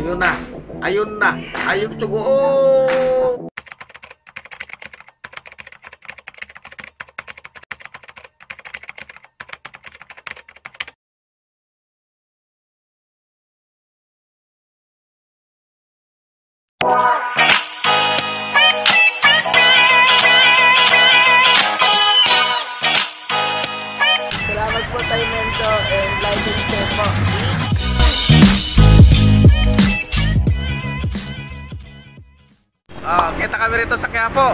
Ayun na. Ayun na. Ayun, tsugo. Oh! Salamat po tayo, Mento, and like and share po. Kita kami rito sa Quiapo.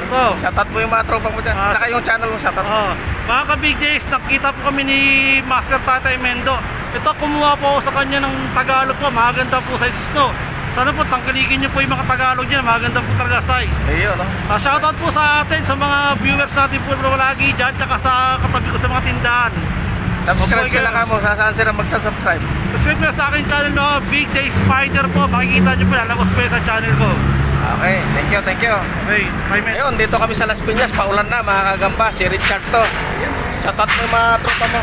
Ito. Shoutout mo yung mga tropa mo dyan. Saka yung channel mo, shoutout mo. Mga ka-Big Days, nakita po kami ni Master Tatay Mendo. Ito, kumuha po ako sa kanya ng Tagalog po. Maganda po size no. Sana po tangkalikin niyo po yung mga Tagalog niya. Maganda po talaga size. Ayun, no? Shoutout po sa atin, sa mga viewers natin po na lagi dyan, tsaka sa katabi ko sa mga tindahan. Subscribe sila ka mo. Saan sila magsasubscribe? Subscribe na sa akin channel, no? Big Day Spider po. Makikita niyo po, lalabas po yan sa channel ko. Okay, thank you, thank you. Okay, bye, man. Ayun, dito kami sa Las Piñas. Paulan na, mga kagamba. Si Richard to. Shoutout mo yung mga tropa mo.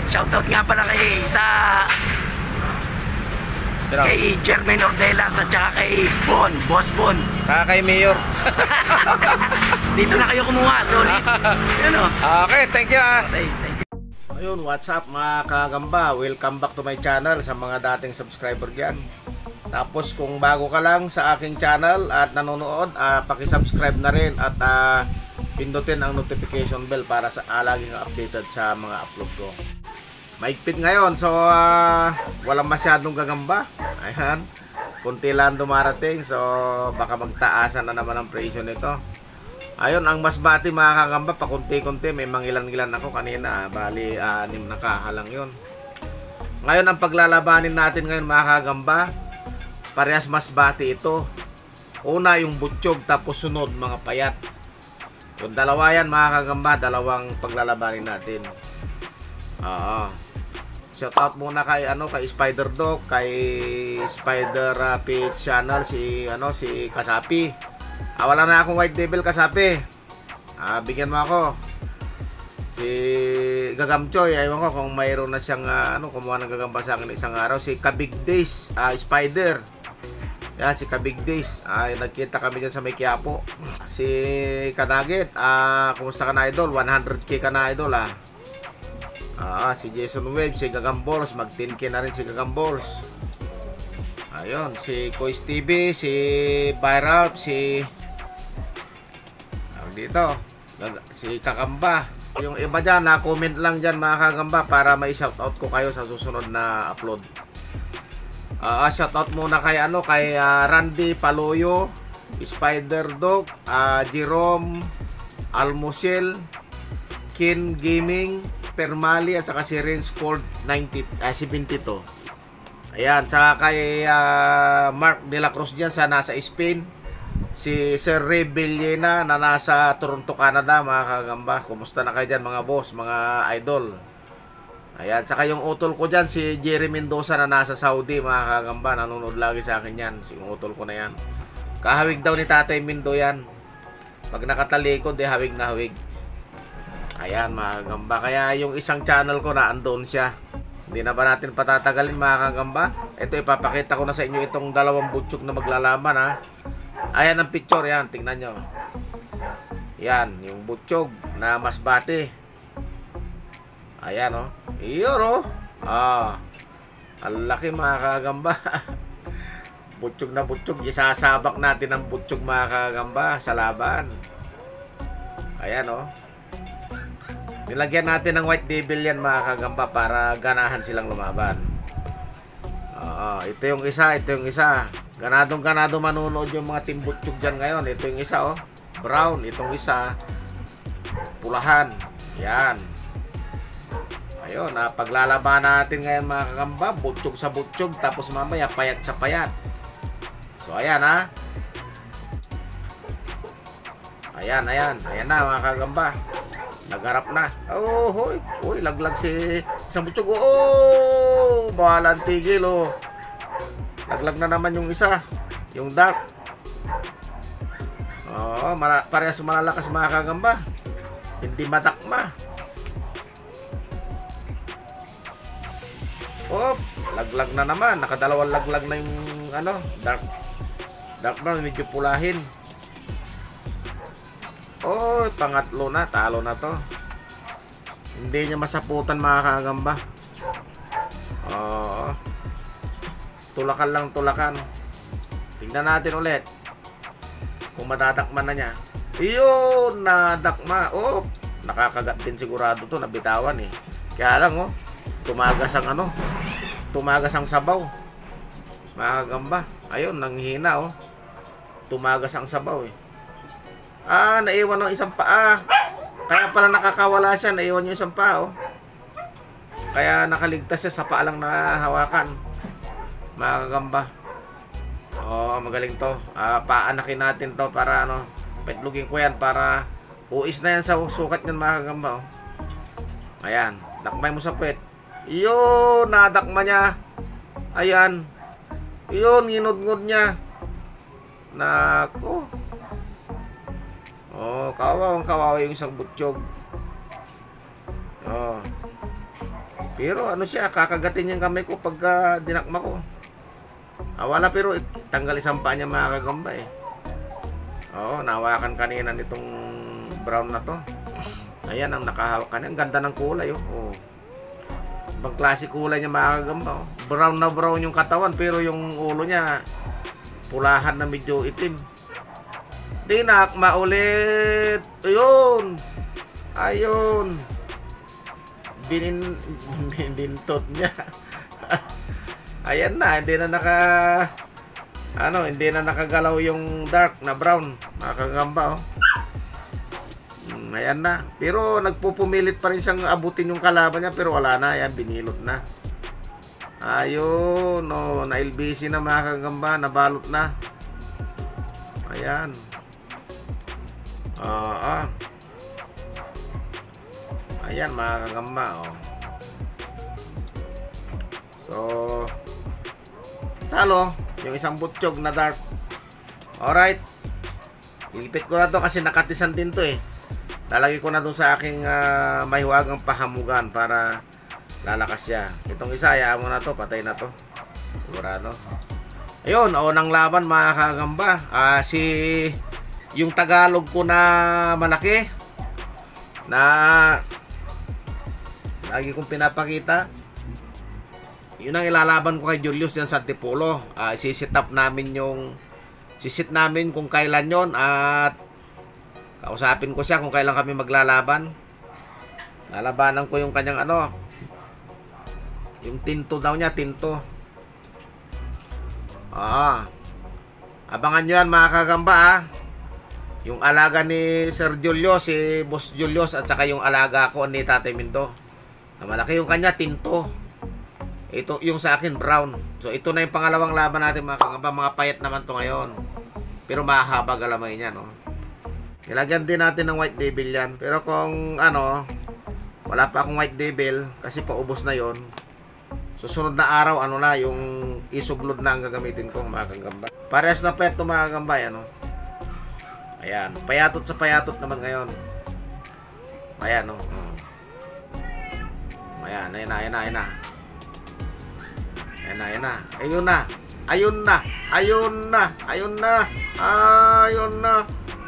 Shoutout nga pala kay Jermaine Ordelas at saka kay Boss Bon. Saka kay Mayor. Dito na kayo kumuha, solid. Yan o. Okay, thank you. Okay, thank you. Ayun, what's up mga kagamba? Welcome back to my channel sa mga dating subscriber dyan. Tapos kung bago ka lang sa aking channel at nanonood, paki-subscribe na rin at pindutin ang notification bell para sa laging updated sa mga upload ko. Maigpit ngayon, so walang masyadong gagamba. Ayan, kunti lang dumarating, so baka magtaasan na naman ang presyo nito. Ayun, ang masbati mga kagamba, pakunti-kunti, may mangilan-ilan ako kanina, bali 6 na kahalang yun. Ngayon, ang paglalabanin natin ngayon mga kagamba, parehas masbati ito. Una yung butchog, tapos sunod mga payat. Yung dalawa yan mga kagamba, dalawang paglalabanin natin. Shoutout muna kay Spider Dog, kay Spider Page Channel, si Kasapi. Wala na akong White Devil Kasapi. Bigyan mo ako. Si Gagamchoy, aywan ko kung mayroon na siyang kumuha ng gagamba sa akin isang araw. Si Kabig Days, Spider. Yan, si Kabig Days. Nagkita kami dyan sa may Quiapo. Si Kanagit, kumusta ka na idol? 100k ka na idol si Jason Webb, si Gagambols, mag 10k na rin si Gagambols. Ayun, si Kois TV, si Byralp, si Kakamba. Yung iba dyan, na-comment lang dyan mga kagamba para may shoutout ko kayo sa susunod na upload. Shoutout muna kay Randy Paloyo, Spider Dog, Jerome Almosel, Kin Gaming, Permali, at saka si Renz Ford 72. Ayan, saka kay Mark De La Cruz dyan sa nasa Spain. Si Sir Ray Villena na nasa Toronto, Canada mga kagamba. Kumusta na kayo dyan mga boss, mga idol? Ayan, saka yung utol ko dyan, si Jerry Mendoza na nasa Saudi mga kagamba. Nanonood lagi sa akin yan, yung utol ko na yan. Kahawig daw ni Tatay Mindo yan. Pag nakatalikod, hawig na hawig. Ayan mga kagamba, kaya yung isang channel ko na andon siya. Hindi na ba natin patatagalin mga kagamba? Ito, ipapakita ko na sa inyo itong dalawang butchok na maglalaban Ayan ang picture, yan, tingnan nyo. Yan, yung butchog na masbate. Ayan iyon ang laki mga kagamba. Butchog na butchog, isasabak natin ang butchog mga kagamba sa laban. Ayan nilagyan natin ng White Devil yan mga kagamba para ganahan silang lumaban. Ito yung isa. Ganado manunood yung mga team butchog dyan ngayon. Ito yung isa brown. Itong isa pulahan. Yan. Ayun, paglalaban natin ngayon mga kagamba, butchog sa butchog, tapos mamaya payat sa payat. So ayan Ayan na mga kagamba. Nagharap na. Hoy, laglag si isang butchog. Bahalang tigil Laglag na naman yung isa, yung dark. Parehas malalakas mga kagamba. Hindi matakma. Laglag na naman. Nakadalawang laglag na yung ano, dark brown, medyo pulahin. Oh, pangatlo na, talo na to. Hindi niya masaputan mga kagamba. Oo. Tulakan lang, tulakan. Tingnan natin ulit kung madadakman na niya. Iyon, nadakma. Oh, nakakagat din sigurado to, nabitawan eh. Kaya lang oh, tumagas ang sabaw. Mga kagamba. Ayun, nanghina oh. Tumagas ang sabaw eh. Ah, naiwan ng isang paa. Kaya pala nakakawala siya, naiwan yung isang paa oh. Kaya nakaligtas siya sa paa lang na hawakan. Mga kagamba. Oh, magaling to. Paanakin natin to para ano, petlugin ko yan para uis na yan sa sukat niyan mga kagamba oh. Ayan, dakmay mo sa pet. Iyon, nadakma niya. Ayan. Iyon, ginudngod niya. Nako. Oh, kawawa yung isang butsyog. Oh. Pero ano siya, kakagatin yung kamay ko pag dinakma ko. Wala pero tanggal isang paa niya mga kagamba eh. Oo, nawakan kanina nitong brown na to. Ayan ang nakahawak kanina. Ang ganda ng kulay oh. Oh. Ibang klase kulay niya mga kagamba oh. Brown na brown yung katawan pero yung ulo niya pulahan na medyo itim. Dinakma ulit. Ayun. Ayun. Binindot niya. Ayan na, hindi na nakagalaw yung dark na brown, nakakagamba oh. Ayan na. Pero nagpupumilit pa rin siyang abutin yung kalaban niya pero wala na, ayan, binilot na. Ayun, oh, na-LBC na mga kagamba, nabalot na. Ayan. Ayan mga kagamba oh. So talo yung isang butsyog na dark. Alright, ilipit ko na to kasi nakatisan din to eh. Lalagay ko na dun sa aking mahiwagang pahamugan para lalakas siya. Itong isa, hayaan mo na to, patay na to sigurado. Ayun, unang laban mga kagamba. Yung Tagalog ko na malaki na lagi kong pinapakita, yun ang ilalaban ko kay Julius yan sa Antipolo. Sisit namin kung kailan yon at kausapin ko siya kung kailan kami maglalaban. Lalabanan ko yung kanyang ano, yung tinto daw niya, tinto. Abangan nyo yan mga kagamba yung alaga ni Sir Julius, si Boss Julius, at saka yung alaga ko ni Tatay Mindo na malaki yung kanya, tinto. Ito yung sa akin, brown. So ito na yung pangalawang laban natin mga kagamba. Mga payat naman to ngayon pero mahaba galamay niya no. Nilagyan din natin ng white devil yan. Pero kung ano, wala pa akong white devil kasi paubos na yon, susunod na araw ano na, yung isuglod na ang gagamitin ko mga kagamba. Parehas na pet to mga kagamba yan no. Ayan, payatot sa payatot naman ngayon. Ayan no. Ayan, ayan na. Ayan na. Ayun na.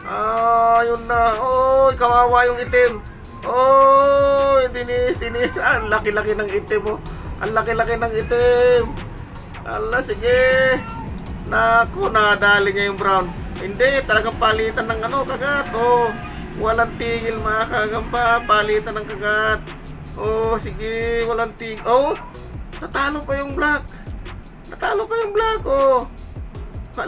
Ayun na. Oy, kawawa yung itim. Oy, tinis. Ang laki-laki ng itim mo. Ang laki-laki ng itim. Ala, sige. Naku, nadali niya yung brown. Hindi, talagang palitan ng ano, kagat. Oh, walang tigil mga kagamba. Palitan ng kagat. Oh, sige, walang tigil. Oh, natalo pa yung black. Oh.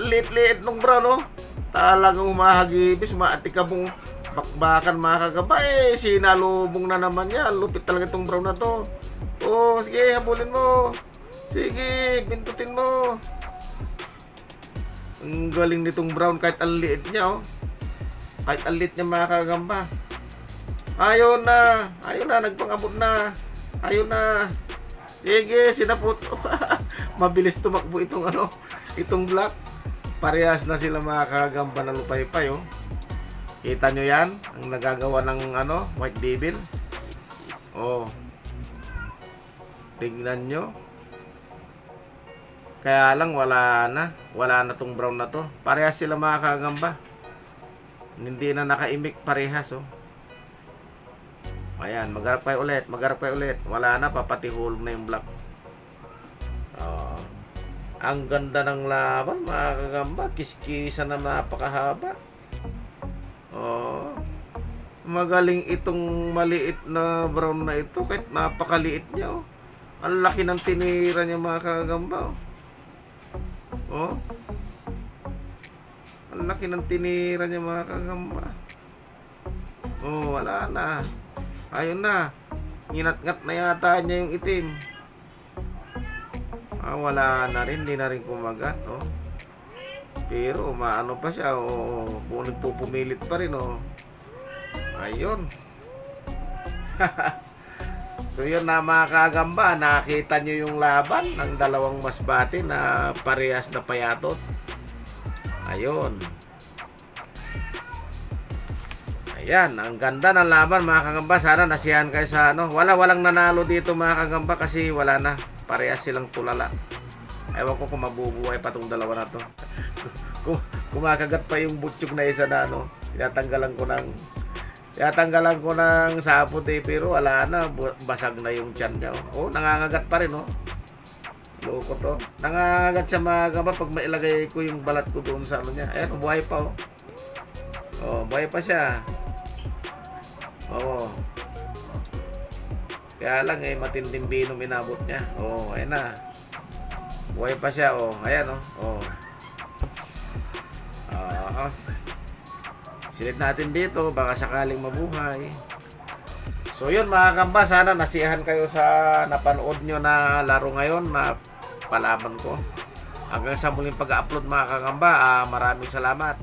Lit-lit nung brown, oh. Talagang umahagibis, maatikabong bakbakan mga kagamba. Sinalubong na naman yan. Lupit talaga itong brown na to. Oh, sige, habulin mo. Sige, bintutin mo. Ang galing nitong brown kahit ang liit niya, oh. Kahit ang liit niya mga kagamba. Ayun na, nagpangabot na. Ayun na. Sige, sinapot. Mabilis tumakbo itong black. Parehas na sila mga kagamba na lupay-pay, oh. Kita nyo yan? Ang nagagawa ng white devil. Oh. Tingnan nyo. Kaya lang wala na tong brown na to. Parehas sila mga kagamba. Hindi na nakaimik parehas oh. Ayan, magharap kayo ulit. Wala na, papatihulog na yung black. Ang ganda ng laban mga kagamba. Kiskisa na napakahaba. Magaling itong maliit na brown na ito. Kahit napakaliit niya oh. Ang laki ng tinira niya mga kagamba oh. Ang laki ng tinira niya mga kagamba. Wala na. Ayun na. Nginat-ngat na yata niya yung itim. Wala na rin. Hindi na rin kumagat oh. Pero maano pa siya oh. Kung nagpupumilit pa rin oh. Ayun. So yun na mga kagamba, nakita nyo yung laban ng dalawang masbate na parehas na payatot. Ayun. Ayan, ang ganda ng laban mga kagamba. Sana nasiyahan kayo sa ano. Walang nanalo dito mga kagamba kasi wala na. Parehas silang tulala. Ewan ko kung mabubuhay pa tong dalawa na to. Kumakagat pa yung butchog na isa na ano. Tinatanggalan ko ng sapot eh, pero wala na, basag na yung tiyan niya oh. Nangangagat pa rin oh. Loko to. Nangangagat siya mga kagamba pag mailagay ko yung balat ko doon sa ano niya. Ayan, buhay pa oh. Buhay pa siya. Kaya lang eh, matinding binom inabot niya. Ayan na. Buhay pa siya oh. Ayan oh. Silid natin dito, baka sakaling mabuhay. So yun mga kagamba, sana nasiyahan kayo sa napanood nyo na laro ngayon na palaban ko. Hanggang sa muling pag-upload mga kagamba, maraming salamat.